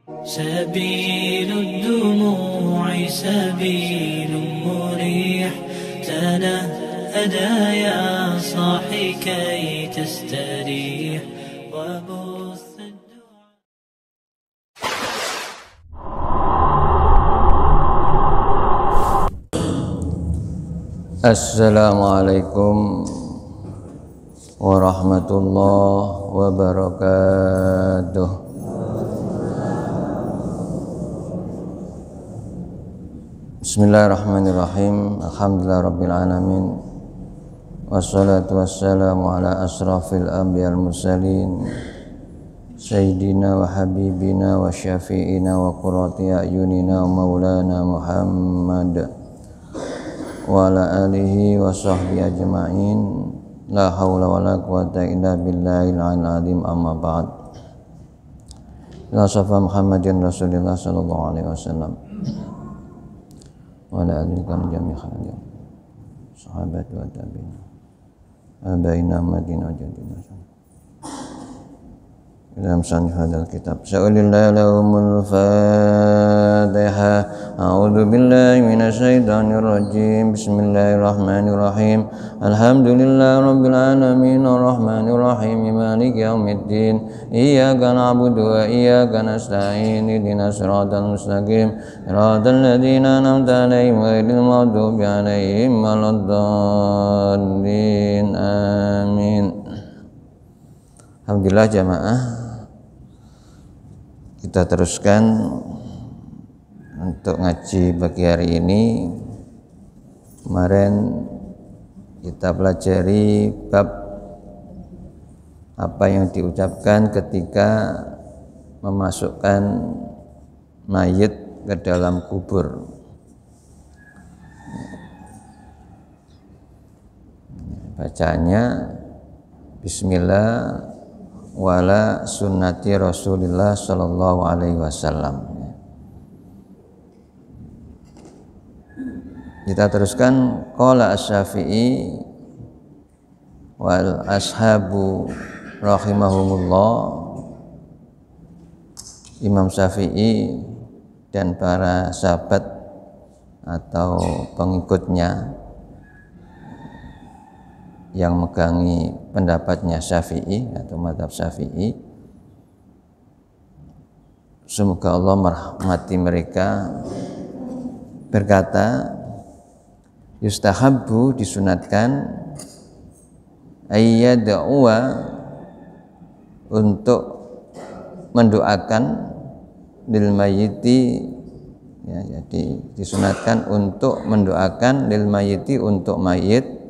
سبيل الدموع سبيل مريح تنهدى يا صاحي كي تستريح وبث الدعاء. Assalamualaikum warahmatullahi wabarakatuh. Bismillahirrahmanirrahim. Alhamdulillahirabbil alamin. Wassalatu wassalamu ala asrafil anbiya'il mursalin sayyidina wa habibina wa syafi'ina wa qurrati a'yunina wa maulana Muhammad wa ala alihi wa sahbihi ajma'in. La haula wa la quwata illa billahil aliyyil azim. Amma ba'd. La safa Muhammadin Rasulillah sallallahu alaihi wasallam wa ala alihi kan jami'an sahabat wa tabi'in abaina madina jadina dalam sanad hadal kitab. Sa'ulillahu lahumul Fatihah. A'udzu billahi minasyaitonir rajim. Bismillahirrahmanirrahim. Alhamdulillahirabbil alamin arrahmanir rahim maliki yaumiddin. Iyyaka na'budu wa iyyaka nasta'in. Ihdinas siratal mustaqim. Siratal ladzina an'amta 'alaihim ghairil maghdubi 'alaihim waladdallin. Amin. Alhamdulillah jamaah, kita teruskan untuk ngaji pagi hari ini. Kemarin kita pelajari bab apa yang diucapkan ketika memasukkan mayit ke dalam kubur. Bacanya Bismillah wala sunnati Rasulillah sallallahu alaihi wasallam. Kita teruskan. Qala Asy-Syafi'i wal ashabu rahimahumullah. Imam Syafi'i dan para sahabat atau pengikutnya yang megangi pendapatnya Syafi'i atau mazhab Syafi'i, semoga Allah merahmati mereka, berkata, yustahabbu, disunatkan, ayyad'uwa, untuk mendoakan, lil mayyiti, ya, jadi disunatkan untuk mendoakan lil mayyiti, untuk mayit,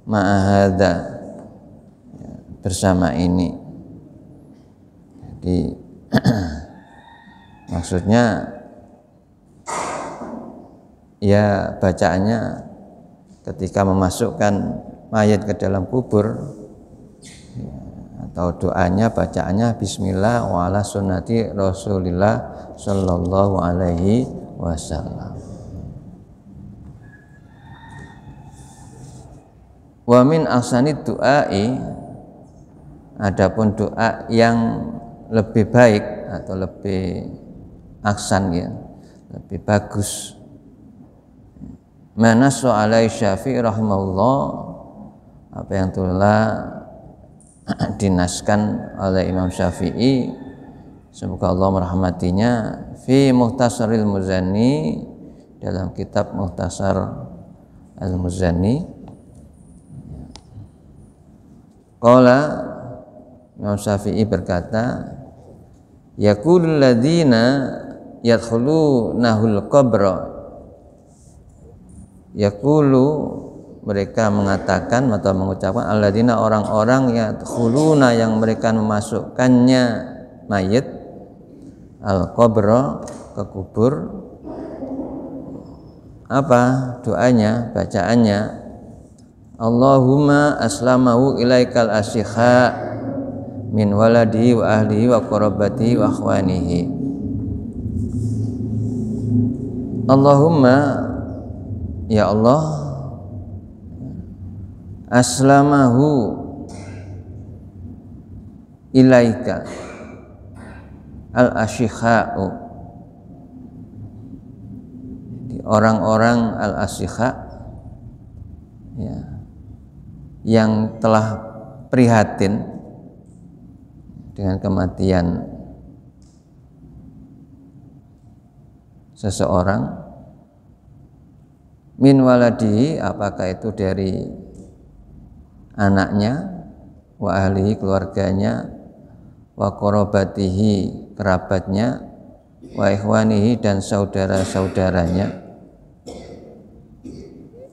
ma'ahada, ya, bersama ini. Jadi maksudnya ya bacaannya ketika memasukkan mayit ke dalam kubur, ya, atau doanya bacaannya Bismillah wa ala sunnati Rasulillah sallallahu alaihi wasallam. Wa min ahsanid du'ai, adapun doa yang lebih baik atau lebih ahsan, ya, lebih bagus, manasu alai Syafi'i rahimahullah, apa yang telah dinaskan oleh Imam Syafi'i, semoga Allah merahmatinya, fi Mukhtasaril Muzani, dalam kitab Mukhtasar Al-Muzani. Qala, Imam Syafi'i berkata, yaqulul ladzina yadkhulunahul qabra, yaqulu, mereka mengatakan atau mengucapkan, alladzina, orang-orang, yadkhuluna, yang mereka memasukkannya mayit, al-qabra, ke kubur. Apa doanya, bacaannya? Allahumma aslamahu ilaikal asyikha min waladihi wa ahlihi wa qarabatihi wa akhwanihi. Allahumma, ya Allah, aslamahu ilaika, al-asyikha'u, orang-orang al-asyikha, ya, yang telah prihatin dengan kematian seseorang, min waladihi, apakah itu dari anaknya, wa ahlihi, keluarganya, wa qorobatihi, kerabatnya, wa ikhwanihi, dan saudara-saudaranya,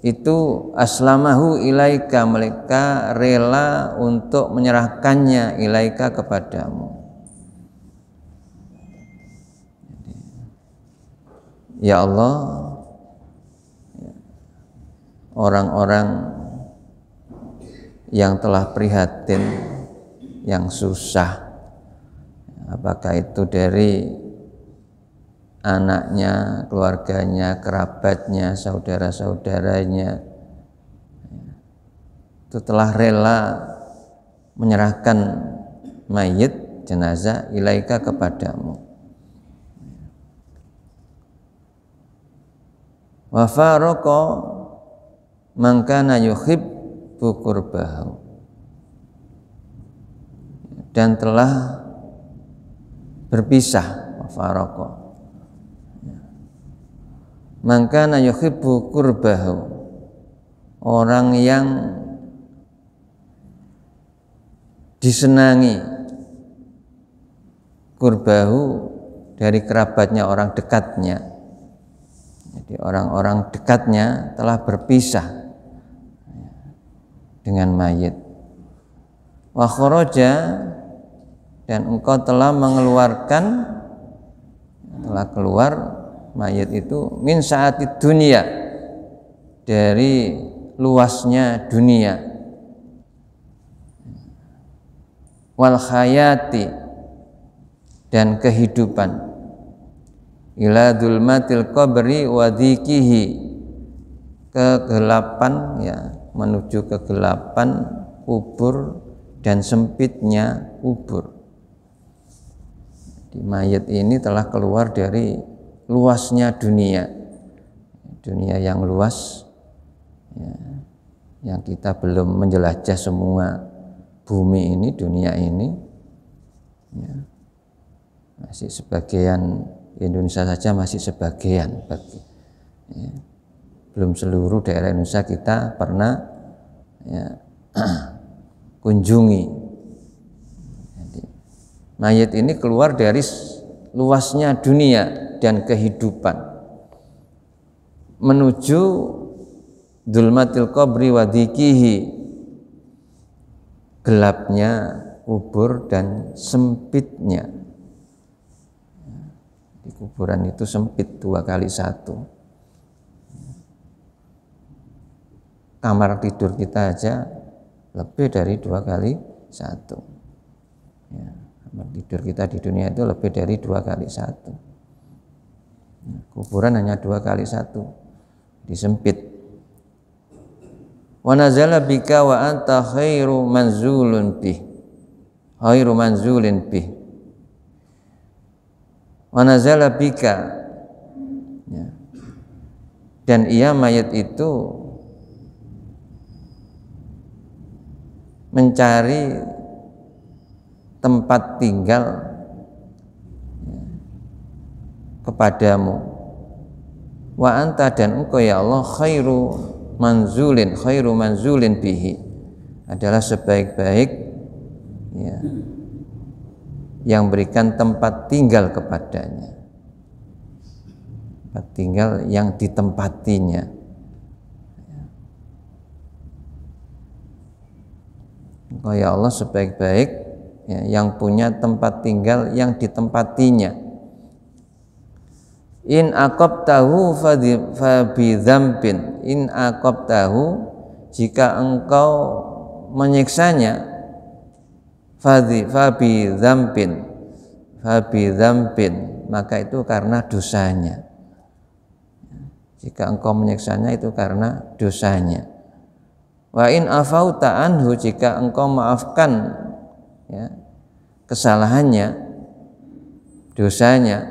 itu aslamahu ilaika, mereka rela untuk menyerahkannya ilaika, kepadamu. Ya Allah, orang-orang yang telah prihatin, yang susah, apakah itu dari anaknya, keluarganya, kerabatnya, saudara-saudaranya, itu telah rela menyerahkan mayit, jenazah, ilaika, kepadamu. Wa faraqa man kana yuhibbu qurbahu, dan telah berpisah, wa faraqa man kana yuhibbu qurbahu, orang yang disenangi qurbahu, dari kerabatnya, orang dekatnya. Jadi orang-orang dekatnya telah berpisah dengan mayit. Wa kharaja, dan engkau telah mengeluarkan, telah keluar mayit itu, min saatid dunia, dari luasnya dunia, wal khayati, dan kehidupan, ila dzulmatil qabri wa dhikihi, kegelapan, ya, menuju kegelapan kubur dan sempitnya kubur. Di mayit ini telah keluar dari luasnya dunia, dunia yang luas, ya, yang kita belum menjelajah semua bumi ini, dunia ini, ya, masih sebagian. Indonesia saja masih sebagian, ya, belum seluruh daerah Indonesia kita pernah, ya, kunjungi. Jadi, mayit ini keluar dari luasnya dunia dan kehidupan menuju dzulmatil qabri wa dhikihi, gelapnya kubur dan sempitnya. Di kuburan itu sempit 2x1. Kamar tidur kita aja lebih dari 2x1. Ya, kamar tidur kita di dunia itu lebih dari 2x1. Kuburan hanya 2x1, disempit. Wa nazala bika wa anta khairu manzulin bih. Wa nazala bika, ya, dan ia, mayit itu, mencari tempat tinggal, ya, kepadamu. Wa anta, dan engkau ya Allah, khairu manzulin bihi, adalah sebaik-baik, ya, yang berikan tempat tinggal kepadanya, tempat tinggal yang ditempatinya. Engkau ya Allah sebaik-baik, ya, yang punya tempat tinggal yang ditempatinya. In aqabtahu fa bi dzambin, in aqabtahu, jika engkau menyiksanya, fa bi dzambin, maka itu karena dosanya. Jika engkau menyiksanya itu karena dosanya. Wa in afauta anhu, jika engkau maafkan, ya, kesalahannya, dosanya.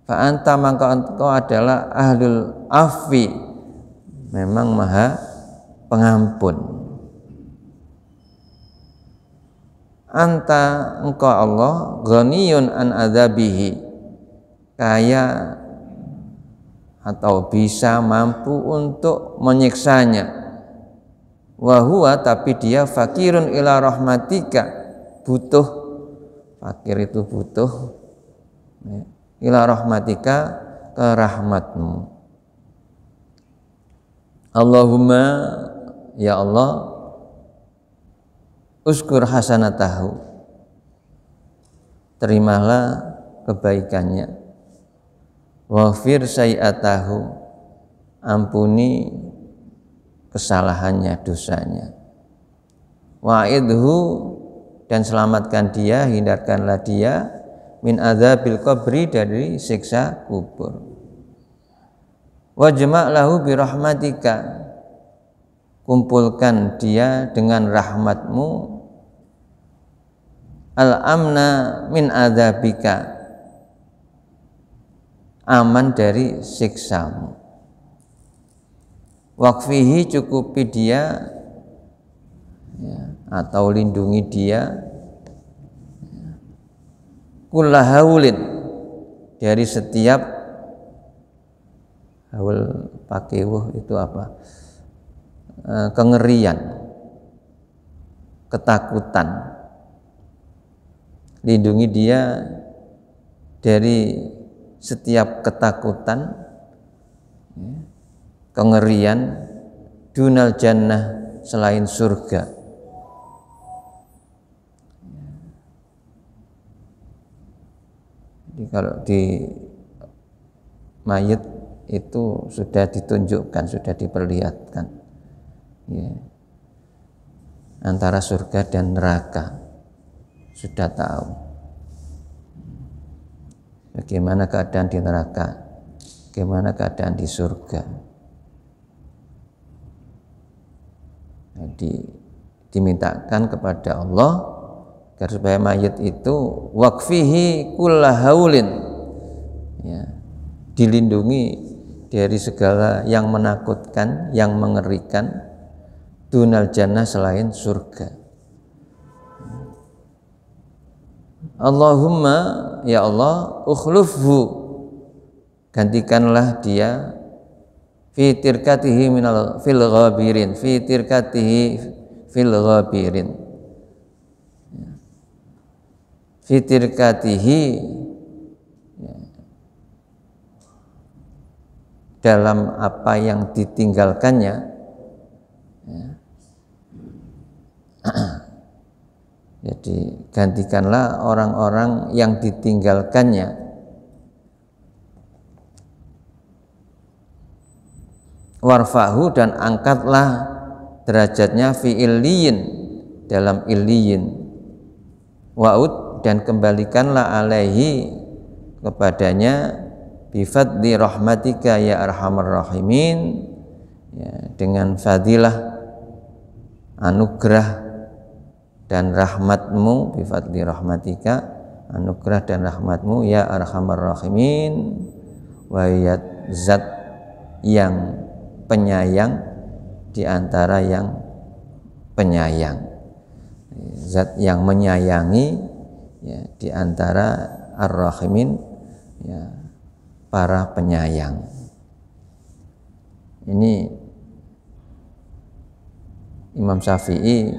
Fa anta maka engkau adalah ahlul afwi, memang maha pengampun. Anta engkau Allah ghaniyun an adzabihi, kaya atau bisa mampu untuk menyiksanya. Wa huwa, tapi dia fakirun ila rahmatika, butuh, fakir itu butuh, ila rahmatika, ke rahmatmu. Allahumma, ya Allah, uskur hasanatahu, terimalah kebaikannya. Waghfir sayi'atahu, ampuni kesalahannya, dosanya. Wa'idhu, dan selamatkan dia, hindarkanlah dia, min adzabil qabri, dari siksa kubur. Wajma' lahu birahmatika, kumpulkan dia dengan rahmatmu, al-amna min adzabika, aman dari siksamu. Wakfihi, cukupi dia, ya, atau lindungi dia, kulla haulin, dari setiap haul, pakai itu apa, kengerian, ketakutan. Lindungi dia dari setiap ketakutan, kengerian, dunal jannah, selain surga. Jadi kalau di mayit itu sudah ditunjukkan, sudah diperlihatkan, ya, antara surga dan neraka, sudah tahu bagaimana keadaan di neraka, bagaimana keadaan di surga. Jadi dimintakan kepada Allah agar supaya mayit itu wakfihi kulla haulin, ya, dilindungi dari segala yang menakutkan, yang mengerikan, dunal jannah, selain surga. Allahumma, ya Allah, ukhlufhu, gantikanlah dia, fi tirkatihi minal fil ghabirin, fi tirkatihi fil ghabirin, fi tirkatihi, dalam apa yang ditinggalkannya, ya. Jadi gantikanlah orang-orang yang ditinggalkannya. Warfahu, dan angkatlah derajatnya fi illiyin, dalam illiyin. Wa'ud, dan kembalikanlah alaihi, kepadanya, bifadli rahmatika ya arhamar rahimin, ya, dengan fadilah, anugerah dan rahmatmu, bifadli rahmatika, anugerah dan rahmatmu, ya arhamar rahimin, wa ya zat yang penyayang di antara yang penyayang, zat yang menyayangi, ya, di antara ar-rahimin, ya, para penyayang. Ini Imam Syafi'i,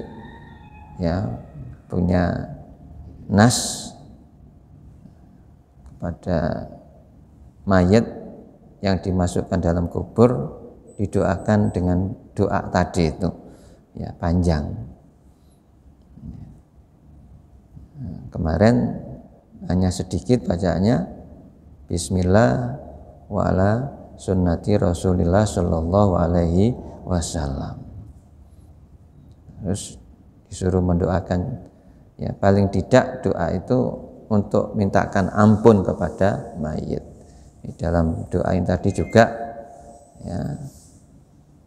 ya, punya nas kepada mayit yang dimasukkan dalam kubur, didoakan dengan doa tadi itu, ya, panjang. Kemarin hanya sedikit bacaannya, bismillah wa ala sunnati Rasulillah sallallahu alaihi wasallam. Terus disuruh mendoakan, ya, paling tidak doa itu untuk mintakan ampun kepada mayit. Di dalam doa yang tadi juga, ya,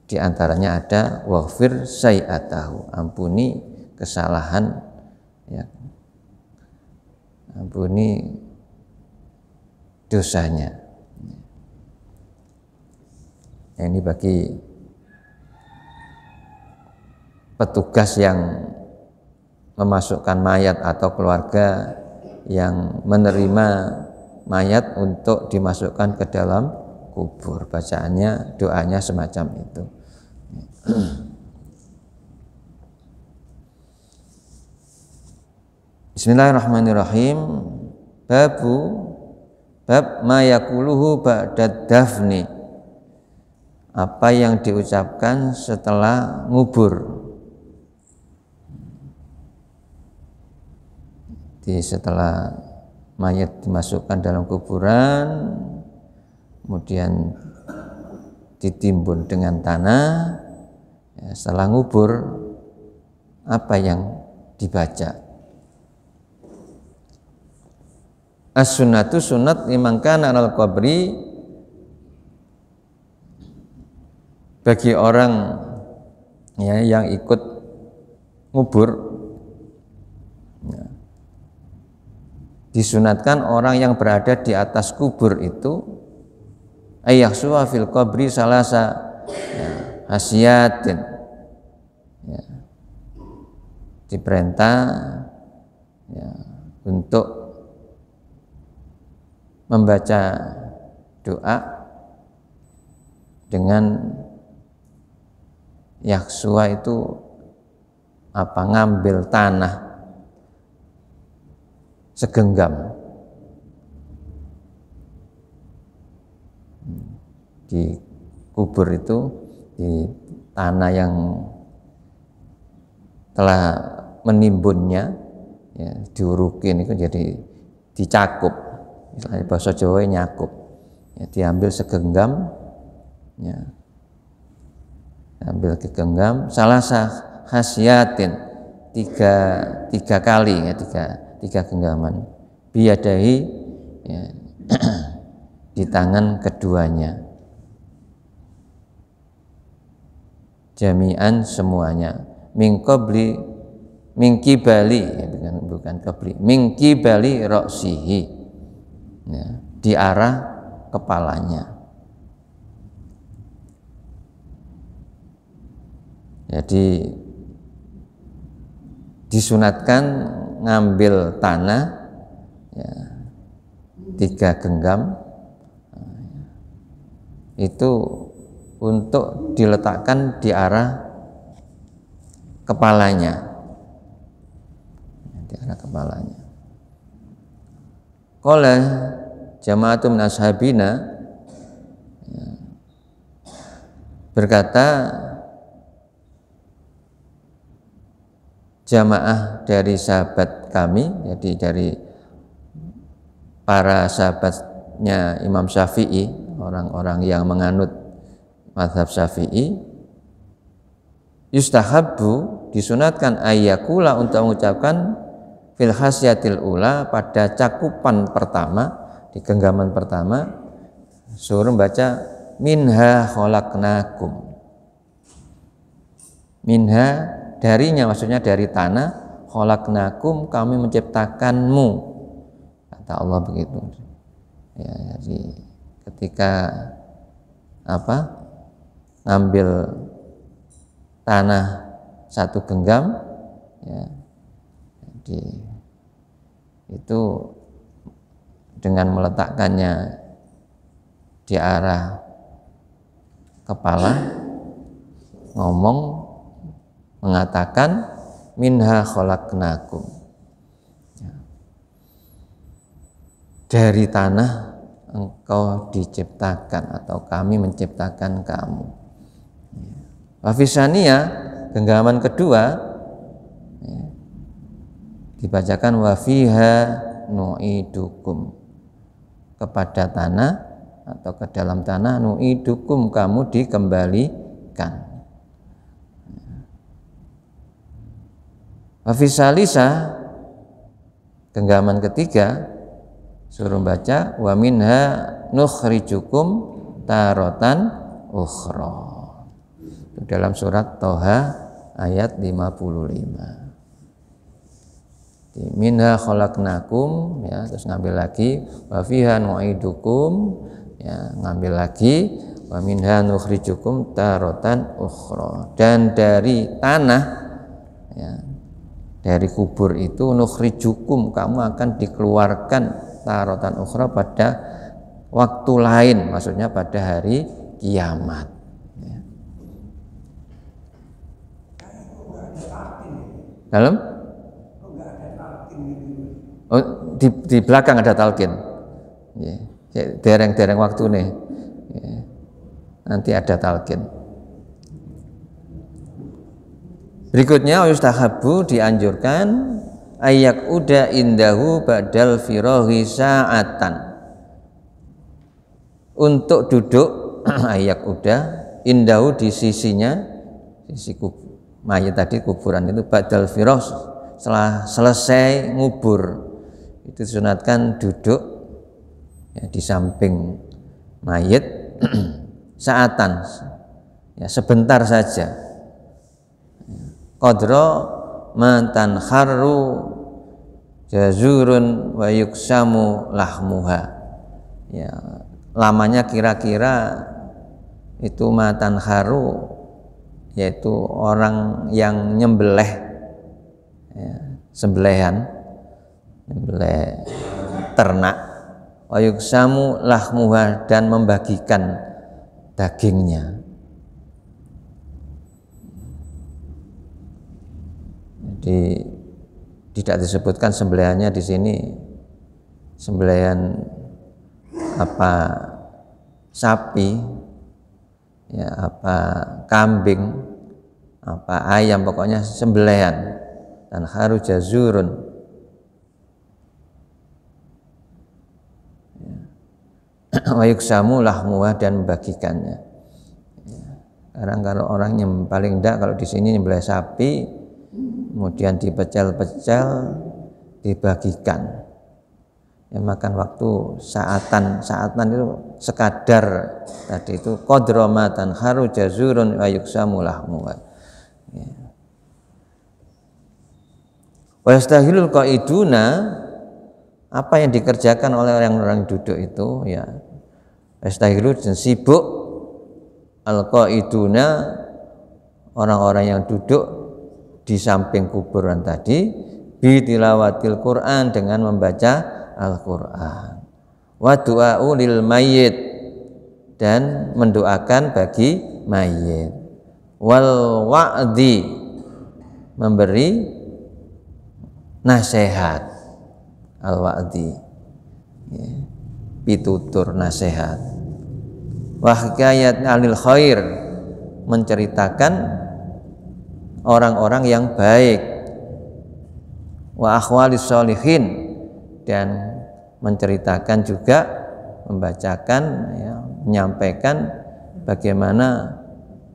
di antaranya ada waghfir sayi'atahu, ampuni kesalahan, ya, ampuni dosanya. Ini bagi petugas yang memasukkan mayat atau keluarga yang menerima mayat untuk dimasukkan ke dalam kubur. Bacaannya, doanya semacam itu. Bismillahirrahmanirrahim. Bab ma yaquluhu ba'da dafni. Apa yang diucapkan setelah ngubur. Setelah mayat dimasukkan dalam kuburan, kemudian ditimbun dengan tanah, setelah ngubur, apa yang dibaca? As-sunnatu sunnat liman kana alal qabri, bagi orang yang ikut ngubur, disunatkan orang yang berada di atas kubur itu ayyahsuwa fil qabri salasa hasyatin, diperintah untuk membaca doa dengan yaksua itu apa, ngambil tanah segenggam. Di kubur itu, di tanah yang telah menimbunnya, diurukin itu jadi dicakup, misalnya bahasa Jawa nyakup, diambil segenggam, ambil segenggam, salasa hasyatin, tiga kali, tiga genggaman, biyadahi, di tangan keduanya, jami'an semuanya, mingkibali, bukan qabli, mingkibali roksihi, di arah kepalanya. Jadi disunatkan ngambil tanah 3 genggam itu untuk diletakkan di arah kepalanya, Qala jama'atun min ashabina, berkata jamaah dari sahabat kami, jadi dari para sahabatnya Imam Syafi'i, orang-orang yang menganut mazhab Syafi'i, yustahabbu, disunatkan ayyakula, untuk mengucapkan fil khasyatil ula, pada cakupan pertama, di genggaman pertama, suruh baca minha khalaqnakum. Minha, darinya, maksudnya dari tanah, khalaqnakum, kami menciptakanmu, kata Allah begitu. Jadi ketika ngambil tanah 1 genggam, jadi itu dengan meletakkannya di arah kepala, ngomong, mengatakan minha khalaqnakum, dari tanah engkau diciptakan, atau kami menciptakan kamu. Wafisania, genggaman kedua, dibacakan wafiha nu'idukum, kepada tanah atau ke dalam tanah, nu'idukum, kamu dikembalikan. Wafisalisa, genggaman ketiga, suruh baca wa minha nukhrijukum tarotan ukhra, dalam surat Toha ayat 55. Minha khalaqnakum, ya, terus ngambil lagi wa fiha nu'idukum, ya, ngambil lagi wa minha nukhrijukum taratan ukhra, dan dari tanah, ya, dari kubur itu nukhrijukum, kamu akan dikeluarkan taratan ukhra pada waktu lain, maksudnya pada hari kiamat, ya. Dalam di belakang ada talqin, ya, dereng-dereng waktu nih, ya, nanti ada talqin. Berikutnya yustahabu, dianjurkan ayak uda indahu ba'dal firahi sa'atan, untuk duduk ayak uda indahu, di sisinya, sisi mayat tadi, kuburan itu, ba'dal firah, setelah selesai ngubur itu disunatkan duduk, ya, di samping mayit saatan, ya, sebentar saja, qadra mantan kharru jazurun wa yuksamu lahmuha, ya, lamanya kira-kira itu matan kharu, yaitu orang yang nyembelih, ya, sembelihan, nyembelih ternak, wa yuksamu lahmuha, dan membagikan dagingnya. Jadi tidak disebutkan sembelihannya di sini sembelihan apa sapi, ya, apa kambing, apa ayam, pokoknya sembelihan. Dan haru jazurun, wa yuksamu lahmuha, dan membagikannya. Sekarang kalau orang yang paling enggak, kalau di sini nyembelih sapi, kemudian dipecel-pecel, dibagikan, ya, makan waktu saatan itu sekadar tadi itu qadramatan haru jazurun wa yuksamu lahmuha, ya. Wa yastahilul qaiduna, apa yang dikerjakan oleh orang-orang duduk itu, ya, yastahilu, dan sibuk, al-qaiduna, orang-orang yang duduk di samping kuburan tadi, bi tilawatil Quran, dengan membaca Al-Quran, wa du'a'u lil mayyit, dan mendoakan bagi mayit, wal wa'di, memberi nasihat, al-wa'di, ya, pitutur, nasihat, wa hikayat alil khair, menceritakan orang-orang yang baik, wa akhwalis sholihin, dan menceritakan juga, membacakan, ya, menyampaikan bagaimana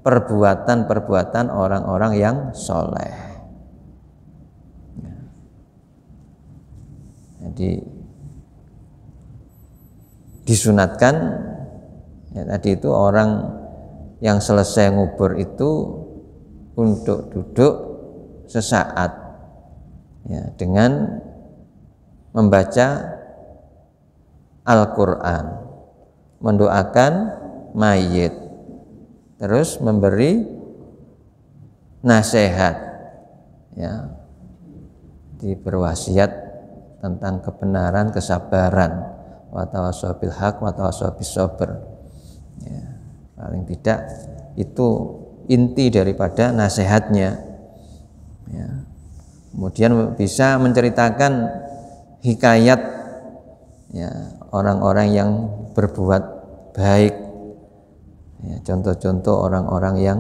perbuatan-perbuatan orang-orang yang soleh. Jadi disunatkan, ya, tadi itu orang yang selesai ngubur itu untuk duduk sesaat, ya, dengan membaca Al-Quran, mendoakan mayit, terus memberi nasihat, ya, berwasiat tentang kebenaran, kesabaran, wa tawassaw bil haq wa tawassaw bis sabr, ya, paling tidak itu inti daripada nasihatnya, ya. Kemudian bisa menceritakan hikayat, ya, orang-orang yang berbuat baik, ya, contoh-contoh orang-orang yang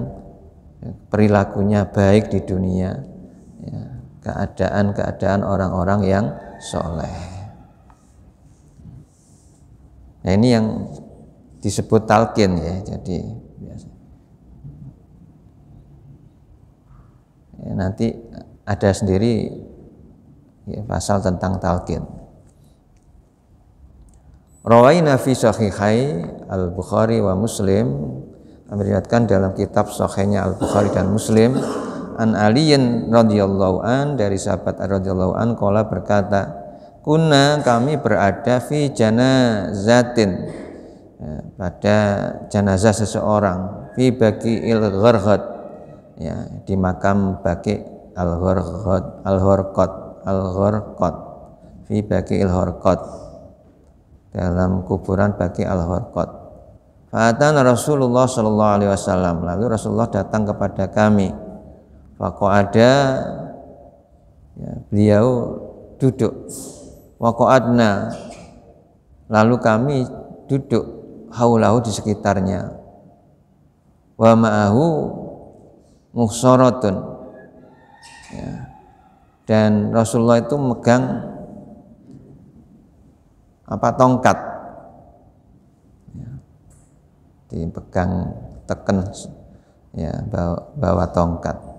perilakunya baik di dunia, ya, keadaan-keadaan orang-orang yang soleh. Nah, ini yang disebut talqin, ya. Jadi biasa, ya, nanti ada sendiri, ya, pasal tentang talqin. Rawaina fi sahihai Al-Bukhari wa Muslim, meriwayatkan dalam kitab sahihnya Al-Bukhari dan Muslim, an Aliyin radhiyallahu an, dari sahabat radhiyallahu an, qala berkata, kunna kami berada fi janazatin, pada jenazah seseorang, fi Baqi'il Gharqad, ya, di makam Baqi' al-Gharqad, fi Baqi'il Gharqad, dalam kuburan Baqi' al-Gharqad. Fa'atana Rasulullah sallallahu alaihi wasallam, lalu Rasulullah datang kepada kami. Faqa'ada, ya, beliau duduk. Waqa'adna, lalu kami duduk haulahu, di sekitarnya. Wa ma'ahu muhsaratun, ya, dan Rasulullah itu megang tongkat, ya, dipegang teken, ya, bawa tongkat.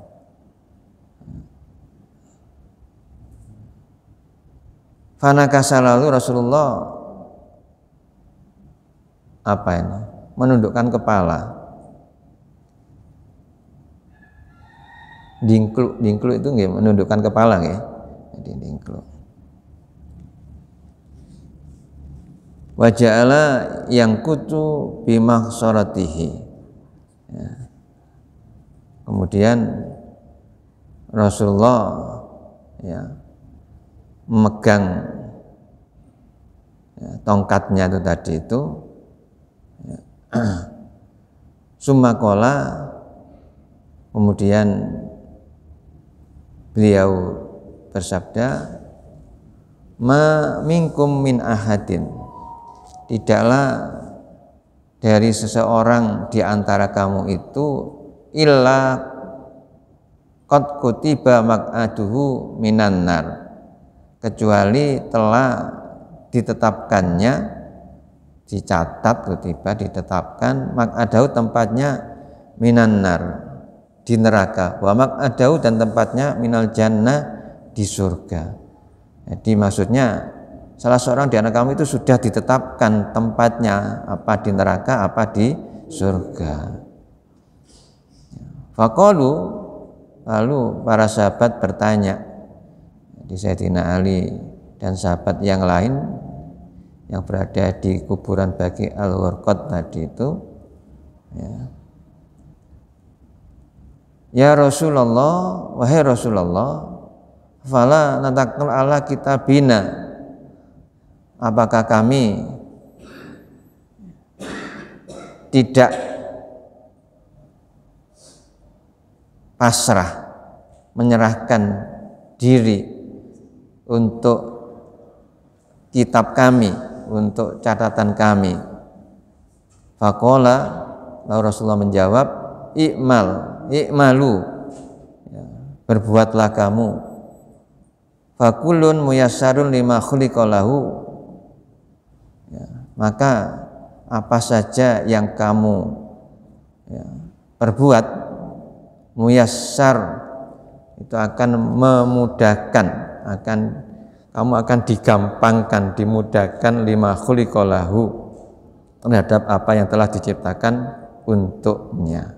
Fanakasa, lalu Rasulullah menundukkan kepala. Dingkluk itu nggih, menundukkan kepala nggih. Jadi dingkluk. Wa ja'ala yangkutu bimahsaratihi. Ya. Kemudian Rasulullah, ya, memegang, ya, tongkatnya itu tadi itu, ya. Summa qala, kemudian beliau bersabda, ma minkum min ahadin, tidaklah dari seseorang di antara kamu itu illa qad kutiba maq'aduhu minan nar, kecuali telah ditetapkannya, dicatat, ditetapkan maq'adahu, tempatnya minan nar, di neraka, wa maq'adahu, dan tempatnya minal jannah, di surga. Jadi maksudnya salah seorang di antara kamu itu sudah ditetapkan tempatnya, apa di neraka, apa di surga. Faqalu, lalu para sahabat bertanya, di Sayyidina Ali dan sahabat yang lain yang berada di kuburan Baqi' al-Gharqad tadi itu, ya Rasulullah, wahai Rasulullah, fala natakal ala kitabina, apakah kami tidak pasrah, menyerahkan diri untuk kitab kami, untuk catatan kami. Faqala, lalu Rasulullah menjawab, i'malu, ya, berbuatlah kamu. Fakulun muyassarun lima khuliqa lahu, ya, maka apa saja yang kamu, ya, perbuat, muyassar, itu akan memudahkan, kamu akan digampangkan, dimudahkan, lima khuliqa lahu, terhadap apa yang telah diciptakan untuknya.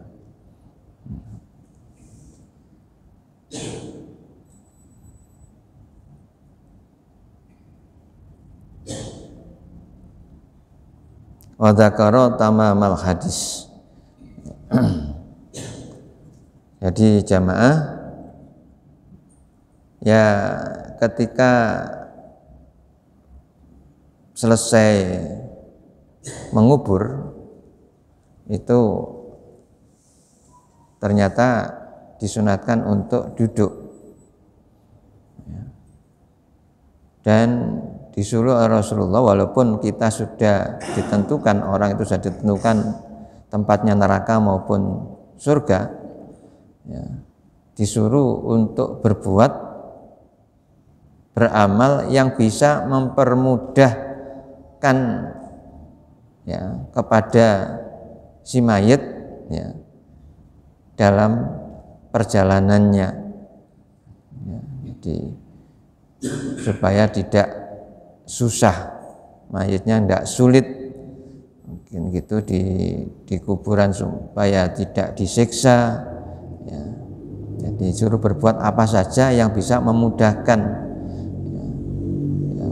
Wa dzakara tamamal hadis. Jadi jamaah, ya, ketika selesai mengubur itu ternyata disunatkan untuk duduk, dan disuruh Rasulullah, walaupun kita sudah ditentukan, orang itu sudah ditentukan tempatnya neraka maupun surga, ya, disuruh untuk berbuat, beramal yang bisa mempermudahkan, ya, kepada si mayit, ya, dalam perjalanannya, ya, jadi supaya tidak susah, mayitnya tidak sulit, mungkin gitu di kuburan, supaya tidak disiksa, ya, Jadi suruh berbuat apa saja yang bisa memudahkan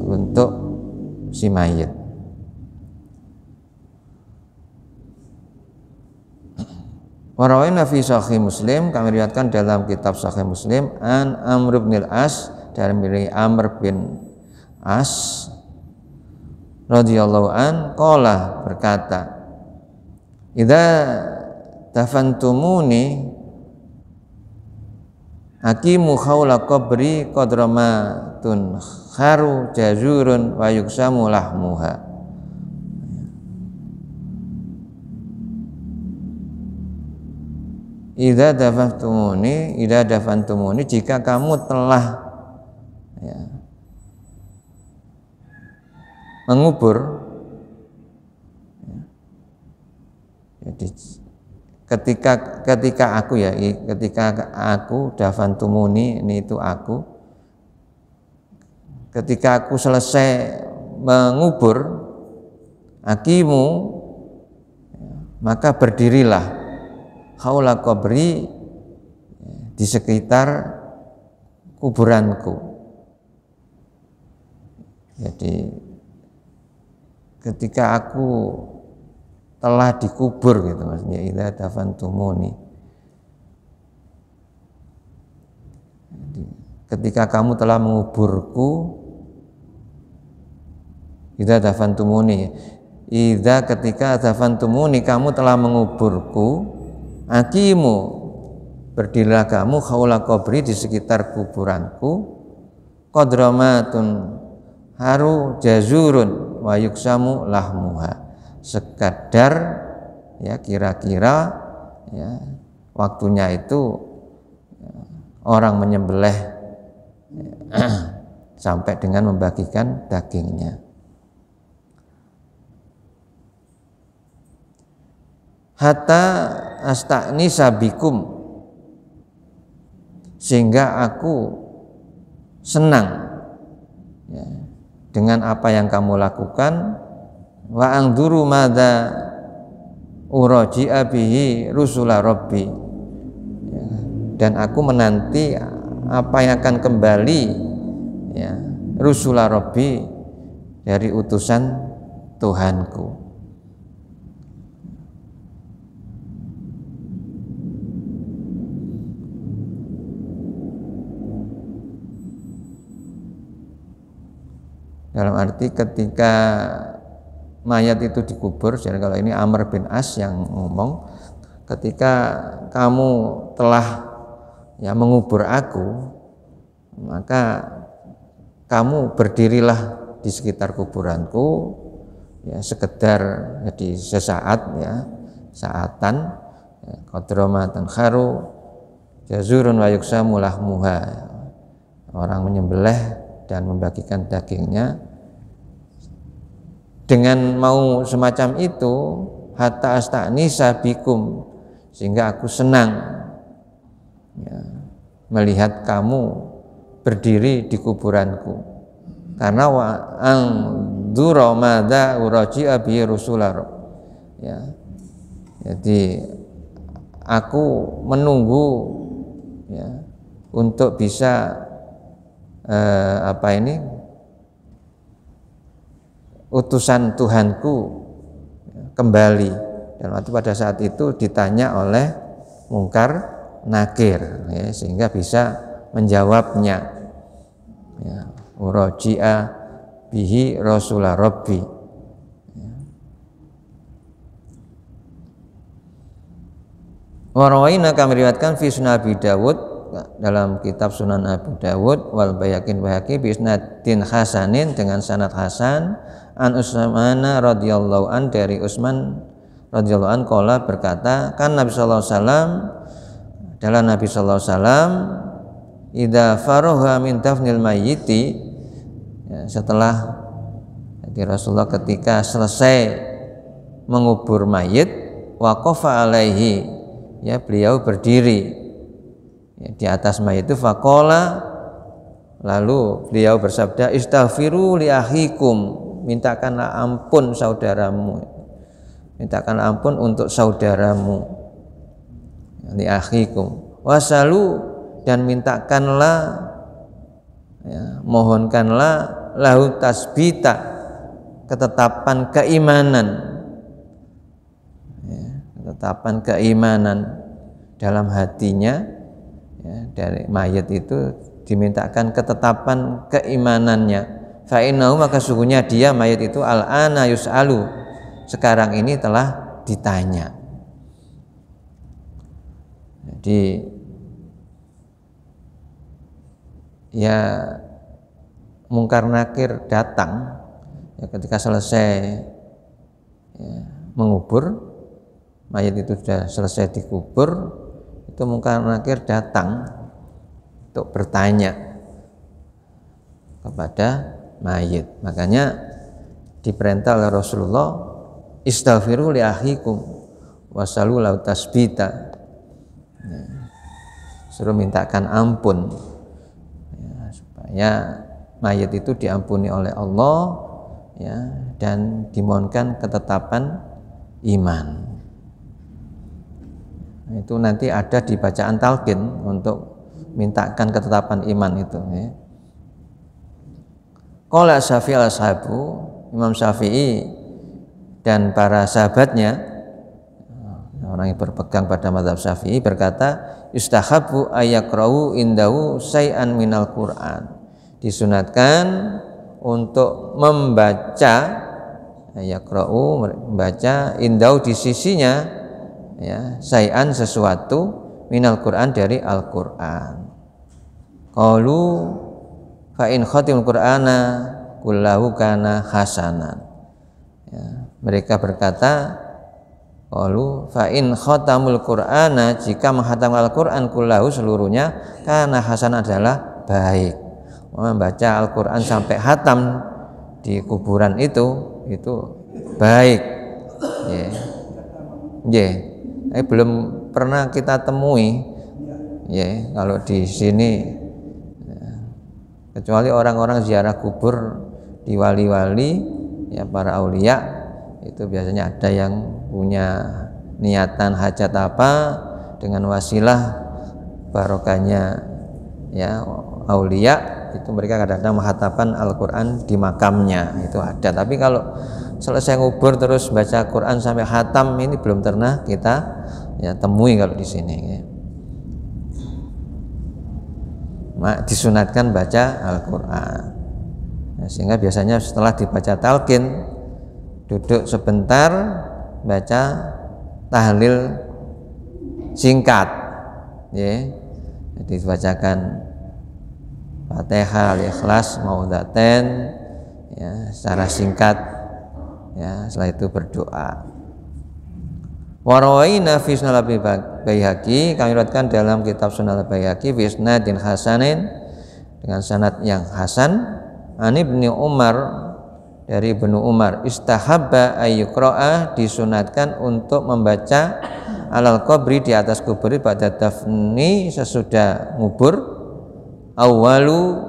untuk si mayit. Warawina fi Sahih Muslim, kami riwayatkan dalam kitab Sahih Muslim an Amr bin Al-As, dari Amr bin As radhiyallahu an qala, berkata, idza tafantumuni hakimu khawla qabri qadrama kharu jazurun wa yuksamu lahmuha. Idza dafantumuni, jika kamu telah mengubur, jadi ketika aku dafantumuni, ini itu aku, ketika aku selesai mengubur akimu, maka berdirilah haula qabri, di sekitar kuburanku. Jadi ketika aku telah dikubur, gitu maksudnya, idza dafantumuni, ketika kamu telah menguburku, idza dafantumuni, idza ketika dafantumuni, kamu telah menguburku, akimu, berdirilah kamu haula qabri, di sekitar kuburanku, qadramatun haru jazurun wa yuksamu lahmuha, sekadar kira-kira waktunya itu orang menyembelih sampai dengan membagikan dagingnya. Hatta asta'nisa bikum, sehingga aku senang dengan apa yang kamu lakukan. Wa angduru madza uraji'a bihi rusula rabbi, dan aku menanti apa yang akan kembali rusula rabbi, dari utusan Tuhanku. Dalam arti ketika mayat itu dikubur, jadi kalau ini Amr bin As yang ngomong, ketika kamu telah mengubur aku, maka kamu berdirilah di sekitar kuburanku, sekedar jadi sesaat, saatan, qadramatan kharu jazurun wa yuksamu lahmuha, orang menyembelih dan membagikan dagingnya. Dengan mau semacam itu, hatta asta'nisa bikum, sehingga aku senang melihat kamu berdiri di kuburanku, karena wa angdura madza uraji'a bi rusular, jadi aku menunggu untuk bisa utusan Tuhanku kembali. Dan waktu pada saat itu ditanya oleh Mungkar Nakir, sehingga bisa menjawabnya, uraji'a bihi rasulah rabbi. Warawaina, kami riwayatkan fi Sunan Abi Dawud, dalam kitab Sunan Abu Dawud, wal Bayakin Bayhaqi bi isnadin hasanin, dengan sanad hasan, an Utsman radhiyallahu an, dari Utsman radhiyallahu an qala, berkata, kan Nabi sallallahu alaihi wasallam, adalah Nabi sallallahu alaihi wasallam, idza faragha min dafnil mayyiti, setelah, jadi Rasulullah ketika selesai mengubur mayit, waqafa alaihi, beliau berdiri di atas mayit itu, faqala, lalu beliau bersabda, istaghfiru li akhikum, mintakanlah ampun saudaramu, mintakanlah ampun untuk saudaramu, li akhikum, wasalu dan mintakanlah, ya, mohonkanlah lahu tasbita, ketetapan keimanan, ya, ketetapan keimanan dalam hatinya, ya, dari mayit itu dimintakan ketetapan keimanannya. Fa innahu, maka sungguhnya dia mayit itu al-ana yus'alu, sekarang ini telah ditanya. Jadi ya mungkar nakir datang, ya, ketika selesai, ya, mengubur mayit itu sudah selesai dikubur, itu mungkar nakir datang untuk bertanya kepada mayit. Makanya diperintah oleh Rasulullah, istaghfiru li akhikum wasalu lahu tasbita, ya, suruh mintakan ampun, ya, supaya mayit itu diampuni oleh Allah, ya, dan dimohonkan ketetapan iman. Itu nanti ada di bacaan talqin untuk mintakan ketetapan iman itu, ya. Qala Syafi'i al-ashabu, Imam Syafi'i dan para sahabatnya, orang yang berpegang pada mazhab Syafi'i, berkata, yustahabu ayakra'u indahu say'an minal Qur'an, disunatkan untuk membaca, ayakra'u, membaca, indahu, di sisinya, ya, say'an, sesuatu, minal Qur'an, dari Al-Qur'an. Qalu fa in khatimul Qur'ana kullahu kana hasanan, ya, mereka berkata, qalu fa in khatamul Qur'ana, jika menghatamkan Al-Qur'an, kullahu, seluruhnya, kana hasan, adalah baik. Membaca Al-Qur'an sampai hatam di kuburan itu baik, ya. Ya, belum pernah kita temui, ya, kalau di sini, kecuali orang-orang ziarah kubur di wali-wali, ya, para aulia, itu biasanya ada yang punya niatan hajat apa, dengan wasilah barokahnya, ya, aulia, itu mereka kadang-kadang menghafalkan Al-Qur'an di makamnya, itu ada. Tapi kalau selesai ngubur terus baca Quran sampai khatam, ini belum pernah kita, ya, temui kalau di sini, ya. Disunatkan baca Al-Qur'an, ya, sehingga biasanya setelah dibaca talqin, duduk sebentar, baca tahlil singkat, ya. Jadi dibacakan Fatihah, Al-Ikhlas, Maudaten, ya, secara singkat, ya, setelah itu berdoa. Warawaina fi Sunan Al-Baihaqi, kami riwayatkan dalam kitab Sunan Al-Baihaqi fi isnadin hasanin, dengan sanad yang hasan, an Ibnu Umar, dari Ibnu Umar, istahabba ayyuqra'a, disunatkan untuk membaca alal qabri, di atas kubur, pada dafni, sesudah ngubur, awalu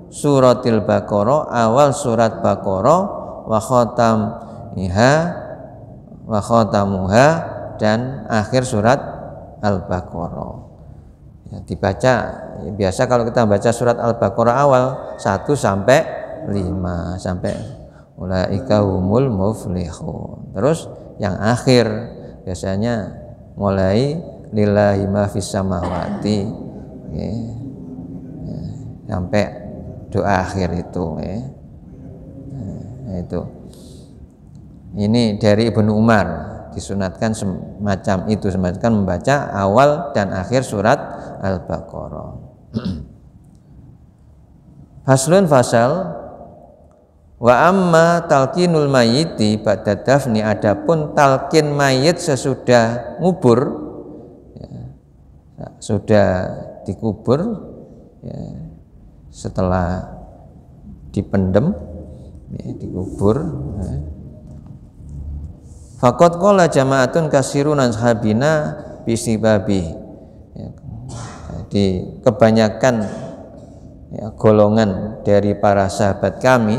suratil Baqarah, awal surat Baqarah, wa khatamuha, dan akhir surat Al-Baqarah, ya, dibaca, ya, biasa kalau kita baca surat Al-Baqarah awal 1 sampai 5, sampai ulaika humul muflihun, terus yang akhir biasanya mulai lillahi ma fis samawati, ya, ya, sampai doa akhir itu, ya. Nah, itu ini dari Ibnu Umar, disunatkan semacam itu, semacam membaca awal dan akhir surat Al-Baqarah. Faslun, fasal, wa amma talqinul mayyiti ba'da dafni, adapun talqin mayit sesudah ngubur, ya, sudah dikubur, ya, setelah dipendem, ya, dikubur, ya. Faqad qala jama'atun kasirun ashabina bisibabi, ya, jadi kebanyakan, ya, golongan dari para sahabat kami,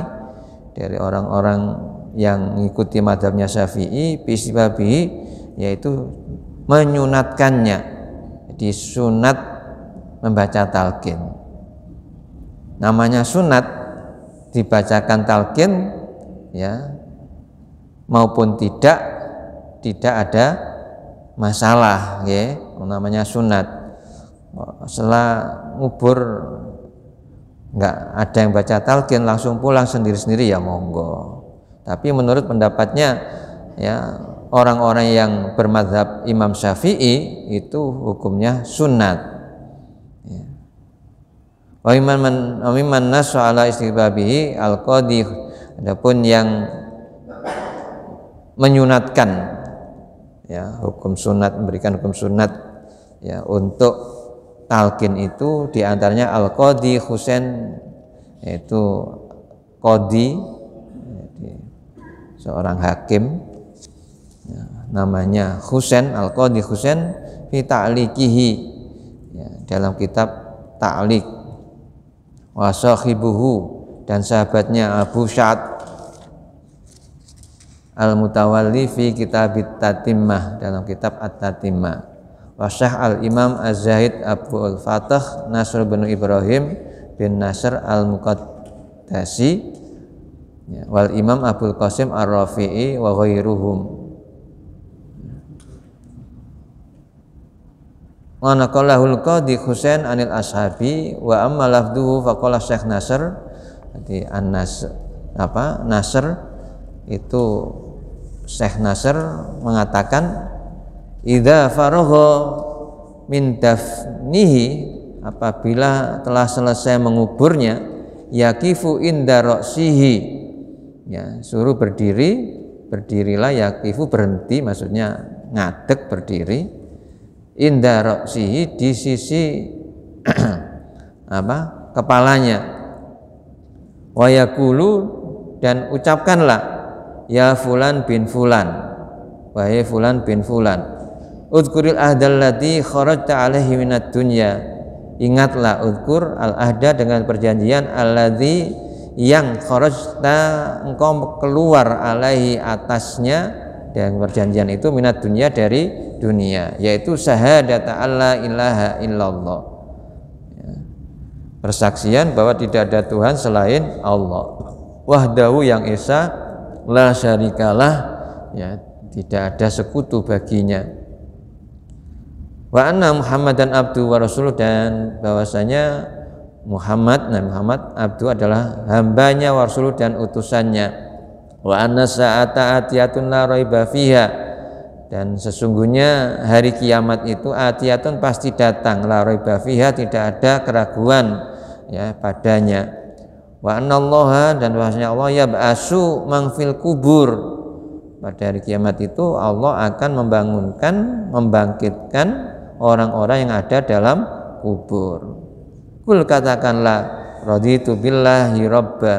dari orang-orang yang mengikuti mazhabnya Syafi'i, bisibabi, yaitu menyunatkannya, disunat membaca talqin. Namanya sunat, dibacakan talqin ya maupun tidak ada masalah ya, namanya sunat. Setelah ngubur nggak ada yang baca talqin langsung pulang sendiri-sendiri ya monggo. Tapi menurut pendapatnya ya orang-orang yang bermadzhab Imam Syafi'i itu hukumnya sunat. Ya. Wa mimman nasu ala istihbabihi al-qadhi, adapun yang menyunatkan ya hukum sunat, memberikan hukum sunat ya untuk talqin itu diantaranya al-qadhi Husain, yaitu qadhi seorang hakim ya, namanya Husain, al-qadhi Husain fi ta'liqihi ya, dalam kitab ta'liq, wa sahibuhu dan sahabatnya Abu Sya'ad al-Mutawalli fi kitabit Tatimmah dalam kitab At-Tatimmah, wa Syekh al-Imam Az-Zahid Abu al-Fatah Nasr bin Ibrahim bin Nasr al-Muqaddasi ya, wal Imam Abul Qasim Ar-Rafi'i wa ghairuhum. Wa naqalahul qadhi Husain anil ashabi wa amma lafduhu faqala Syekh Nasr. Jadi Nasr itu Syekh Nasr mengatakan idza faragha min dafnihi, apabila telah selesai menguburnya, yaqifu inda ra'sihi ya, suruh berdirilah, yaqifu berhenti, maksudnya ngadeg berdiri, inda ra'sihi di sisi kepalanya, wa yaqulu dan ucapkanlah ya fulan bin fulan, wahai fulan bin fulan, udhkuril ahdal ladzi kharajta alaihi minad dunya, ingatlah udhkur al ahda dengan perjanjian alladzi yang kharajta engkau keluar alaihi atasnya, dan perjanjian itu minat dunya dari dunia, yaitu syahadata alla ilaha illallah ya, persaksian bahwa tidak ada Tuhan selain Allah, wahdahu yang esa, la syarikalah ya, tidak ada sekutu baginya, wa anna Muhammadan abdu wa rasuluh, dan bahwasanya Nabi Muhammad abdu adalah hambanya wa rasuluh dan utusannya, wa anna sa'ata atiyatun la raiba fiha, dan sesungguhnya hari kiamat itu atiyatun pasti datang, la raiba fiha tidak ada keraguan ya padanya, wa annallaha dan bahwasanya Allah yab'asu man fil kubur, pada hari kiamat itu Allah akan membangkitkan orang-orang yang ada dalam kubur. Kul katakanlah raditu billahi rabba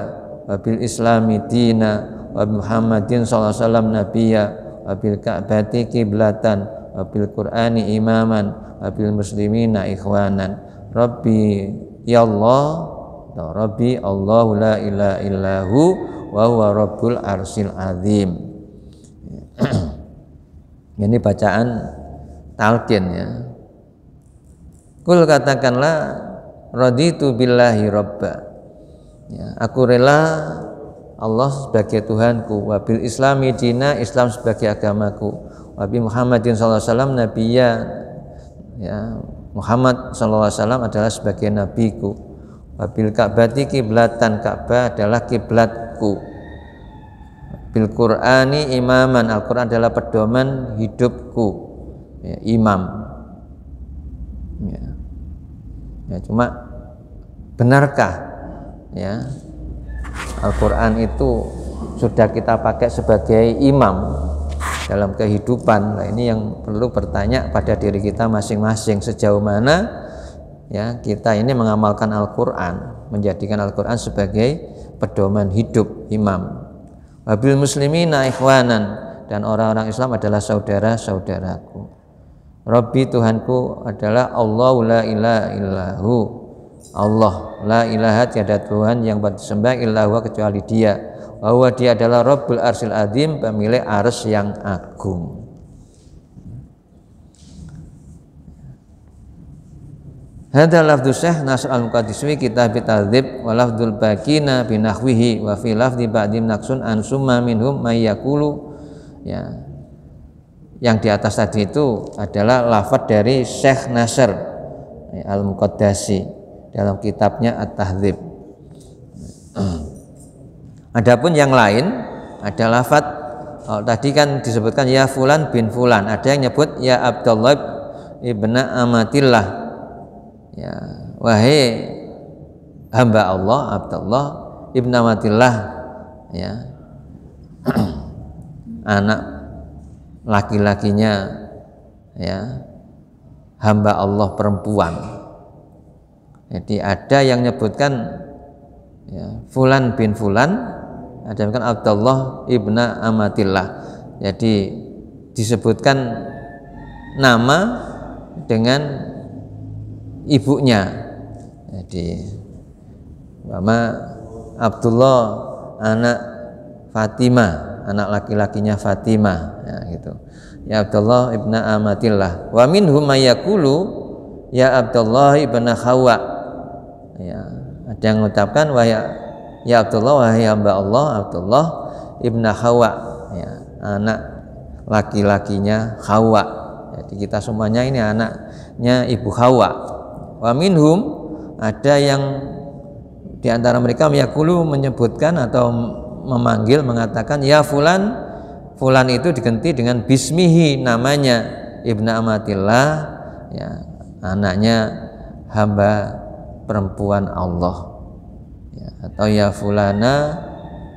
wa bil islami dina wa Muhammadin sallallahu alaihi wasallam nabiyya wa bil ka'bati qiblatan wa bil qur'ani imaman wa bil muslimina ikhwanan. Rabbi ya Allah, Rabbi Allahu la ilaha illahu wa huwa rabbul arsyil azim. Ini bacaan talqin ya. Kul katakanlah raditu billahi rabba ya, aku rela Allah sebagai Tuhanku, wa bil islami dina, Islam sebagai agamaku, wa bi Muhammadin sallallahu alaihi wasallam nabiyya ya, Muhammad sallallahu alaihi wasallam adalah sebagai nabiku, wa bil ka'bati kiblatan, Ka'bah adalah kiblatku, bil Qur'ani imaman, Al-Qur'an adalah pedoman hidupku ya, imam ya. Ya, cuma benarkah ya Al-Quran itu sudah kita pakai sebagai imam dalam kehidupan? Nah, ini yang perlu bertanya pada diri kita masing-masing, sejauh mana ya kita ini mengamalkan Al-Quran, menjadikan Al-Quran sebagai pedoman hidup, imam. Wabil muslimina ikhwanan, dan orang-orang Islam adalah saudara-saudaraku. Rabbi Tuhanku adalah Allah la ilaha illahu, Allah la ilaha tiada Tuhan yang patut disembah illahu kecuali Dia, bahwa Dia adalah Rabbul Arsyil Azim, pemilik arsy yang agung. Hadza lafdzu Syekh Nasr al-Muqaddiswi kitab Tadzib wa lafdzul baqina binahwihi wa fi lafdzi ba'dim naqsun an summa minhum may yaqulu ya. Yang di atas tadi itu adalah lafaz dari Syekh Nasr al-Muqaddasi dalam kitabnya At-Tahdzib. Adapun yang lain ada lafaz tadi kan disebutkan ya fulan bin fulan, ada yang nyebut ya Abdullah ibnu Amatillah, ya wahai hamba Allah Abdullah ibnu Amatillah, ya anak laki-lakinya ya hamba Allah perempuan. Jadi ada yang nyebutkan ya fulan bin fulan, ada yang kan Abdullah ibnu Amatillah. Jadi disebutkan nama dengan ibunya. Jadi nama Abdullah anak Fatimah, anak laki-lakinya Fatimah, ya gitu. Ya Abdullah ibnu Amatillah. Wa minhum may yaqulu ya Abdullah ibnu Hawa. Ya, ada yang mengucapkan ya Abdullah wahai hamba Allah Abdullah ibnu Hawa, ya anak laki-lakinya Hawa. Jadi kita semuanya ini anaknya ibu Hawa. Wa minhum, ada yang di antara mereka yaqulu menyebutkan atau memanggil mengatakan ya fulan, fulan itu diganti dengan bismihi, namanya ibnu Amatillah, ya anaknya hamba perempuan Allah, ya, atau ya fulana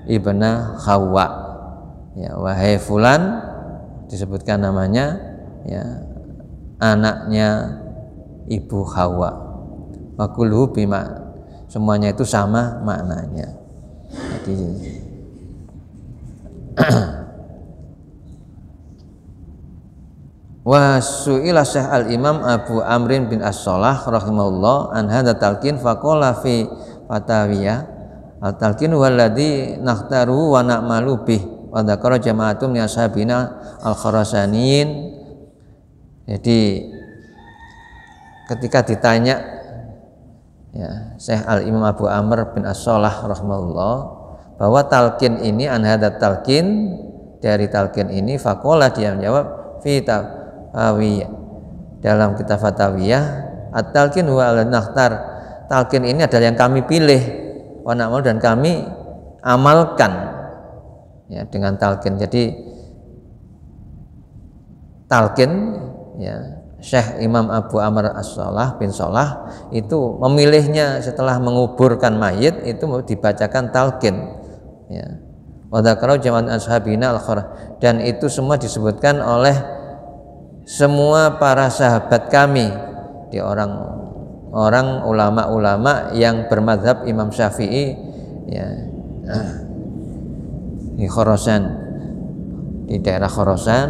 ibna Hawa, ya wahai fulan, disebutkan namanya ya anaknya ibu Hawa. Wa kulluhu bima, semuanya itu sama maknanya. Jadi wa su'ila Syekh al-Imam Abu Amrin bin As-Salah rahimahullah an hadza talqin faqala fi fatawiyah al-talqin walladzi nakhtaru wa na'malu bih wa dzakara jama'atun min ashabina al-Khurasaniyin. Jadi ketika ditanya ya Syekh al-Imam Abu Amr bin As-Salah rahimahullah bahwa talqin ini an hadza talqin, dari talqin ini faqala, dia menjawab fi Fatawiyah, dalam kitab Fatawiyah at-talqin huwa al-nakhtar, talqin ini adalah yang kami pilih, wa na'mal, dan kami amalkan ya dengan talqin. Jadi talqin ya Syekh Imam Abu Amr As-Salah bin Salah itu memilihnya setelah menguburkan mayit itu dibacakan talqin ya. Wa dzakara jama'an ashabina al-khurah, dan itu semua disebutkan oleh semua para sahabat kami, di orang ulama-ulama yang bermadzhab Imam Syafi'i ya, di Khurasan, di daerah Khurasan.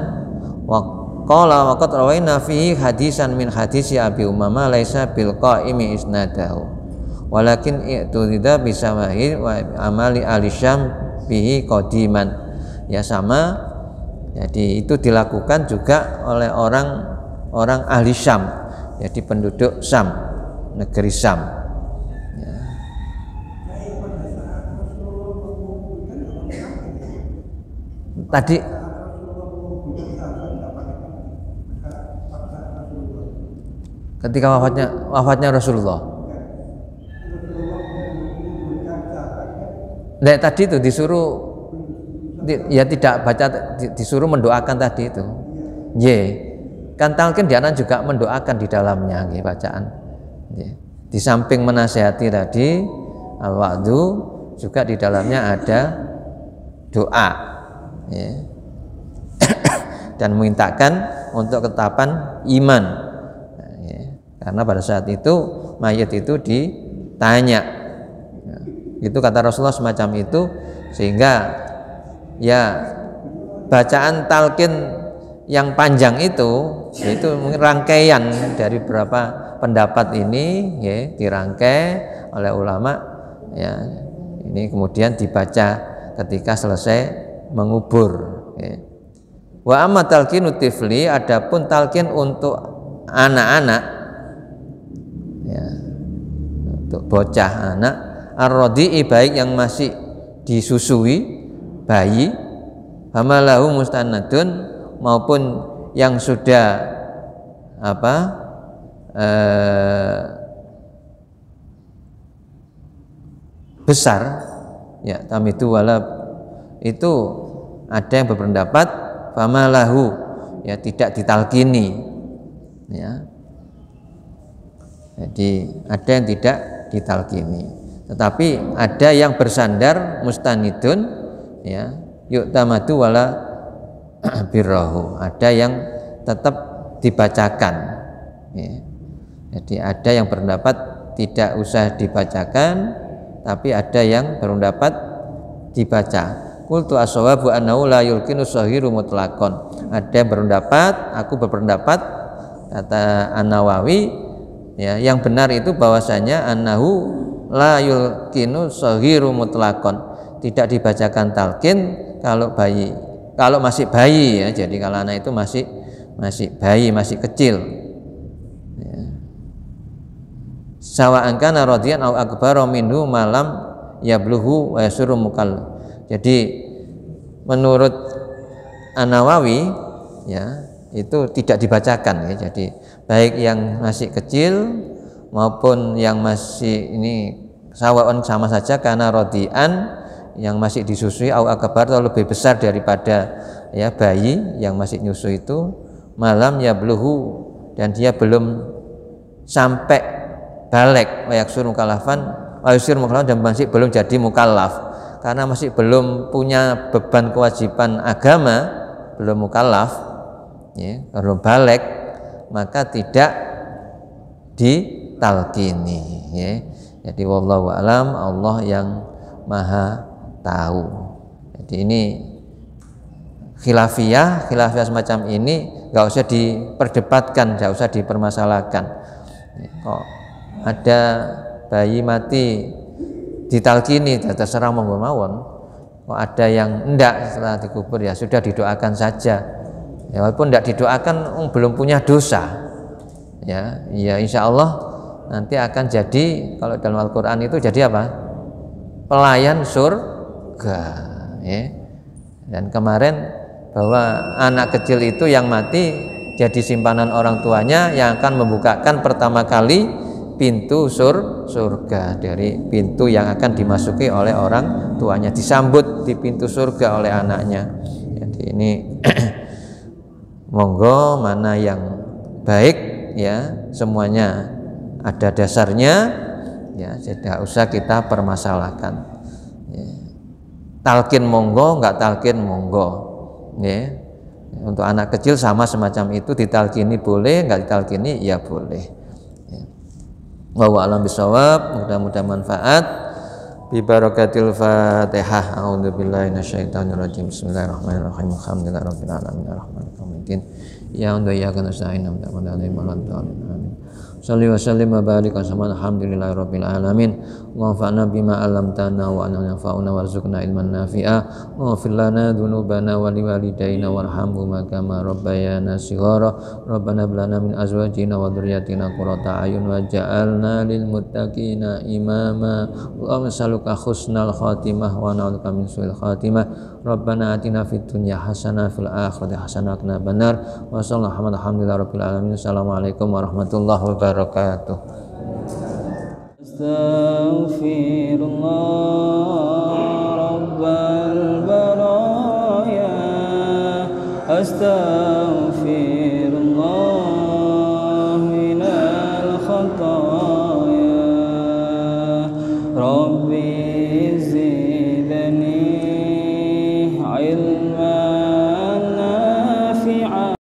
Wa qala wa qad rawaina fihi hadisan min hadisi Abi Umamah laisa bil qaimi isnadahu walakin i'tudida bisamahi wa amali al-Syam bihi qadiman, ya sama. Jadi itu dilakukan juga oleh orang ahli Syam, jadi penduduk Syam, negeri Syam. Ya. Tadi ketika wafatnya Rasulullah. Nah, tadi itu disuruh ya tidak baca, disuruh mendoakan tadi itu. Kan talqin dia juga mendoakan di dalamnya bacaan. Di samping menasihati tadi al-wa'du, juga di dalamnya ada doa. Dan memintakan untuk ketetapan iman. Karena pada saat itu mayit itu ditanya. Itu kata Rasulullah semacam itu, sehingga ya bacaan talqin yang panjang itu mungkin rangkaian dari beberapa pendapat ini ya, dirangkai oleh ulama ya, ini kemudian dibaca ketika selesai mengubur ya. Wa amma talqinu tifli, adapun talqin untuk anak-anak ya, untuk bocah anak, ar-radhi'i baik yang masih disusui bayi, hamalahu mustanadun maupun yang sudah besar ya, tamidu walab itu ada yang berpendapat famalahu ya tidak ditalkini ya. Jadi ada yang tidak ditalkini, tetapi ada yang bersandar mustanidun ya, yu'tamadu wala birrahu, ada yang tetap dibacakan ya. Jadi ada yang berpendapat tidak usah dibacakan, tapi ada yang berpendapat dibaca. Qultu as-shawabu annahu la yulkinu shahiru mutlaqan. Ada yang berpendapat, aku berpendapat kata An-Nawawi ya, yang benar itu bahwasanya annahu la yulkinu shahiru mutlaqan, tidak dibacakan talqin kalau bayi, kalau masih bayi ya. Jadi kalau anak itu masih bayi, masih kecil ya. Sawa'an kana radiyan aw akbara minhu malam yablughu wa yasuru mukallaf. Jadi menurut An-Nawawi ya, itu tidak dibacakan ya. Jadi baik yang masih kecil maupun yang masih ini sawa'un sama saja, karena radian yang masih disusui au akbar atau lebih besar daripada ya bayi yang masih nyusu itu, malam yablughu dan dia belum sampai balik, wa yaksur mukallafan wa yusir mukallaf, dan masih belum jadi mukallaf karena masih belum punya beban kewajiban agama, belum mukallaf ya, belum balik, maka tidak ditalkini ya. Jadi wallahu alam, Allah yang maha tahu. Jadi ini khilafiyah semacam ini nggak usah diperdebatkan, nggak usah dipermasalahkan. Kok ada bayi mati ditalkini, terserah monggo mawon. Kok ada yang enggak setelah dikubur, ya sudah didoakan saja. Ya, walaupun enggak didoakan belum punya dosa. Ya insya Allah nanti akan jadi, kalau dalam Al-Quran itu jadi apa? Pelayan surga ya. Dan kemarin bahwa anak kecil itu yang mati jadi simpanan orang tuanya yang akan membukakan pertama kali pintu surga, dari pintu yang akan dimasuki oleh orang tuanya, disambut di pintu surga oleh anaknya. Jadi ini monggo mana yang baik ya, semuanya ada dasarnya ya, tidak usah kita permasalahkan ya. Talqin monggo, enggak talqin monggo ya. Untuk anak kecil sama semacam itu, ditalkini boleh, enggak ditalkini ya boleh ya. Wallahu a'lam bishawab, mudah-mudahan manfaat. Bi barakatil Fatihah. A'udzubillahi minasyaitonirrajim. Bismillahirrahmanirrahim. Alhamdulillahirabbil alamin arrahmanirrahim. Ya Allah ya kana sa'in amda wa amin. Shalli wa sallim wa barik alhamdulillahi rabbil alamin. Wa fa'na bima 'allamtana wa anfa'na warzuqna ilman nafi'a wa ighfir lana dzunubana wa liwalidayna warhamhuma kama rabbayana shighara. Rabbana hab lana min azwajina wa dhurriyyatina qurrata a'yun waj'alna lil muttaqina imama. Allahumma salluka husnal khatimah wa na'udzuka min su'il khatimah. Rabbana atina fid dunya hasanah fil akhirati hasanah wa qina adzabannar. Wa sallallahu alhamdulillahi rabbil alamin. Assalamualaikum warahmatullahi wabarakatuh. Astaghfirullah rabbal baraya, astaghfirullah minal khataya, Rabbi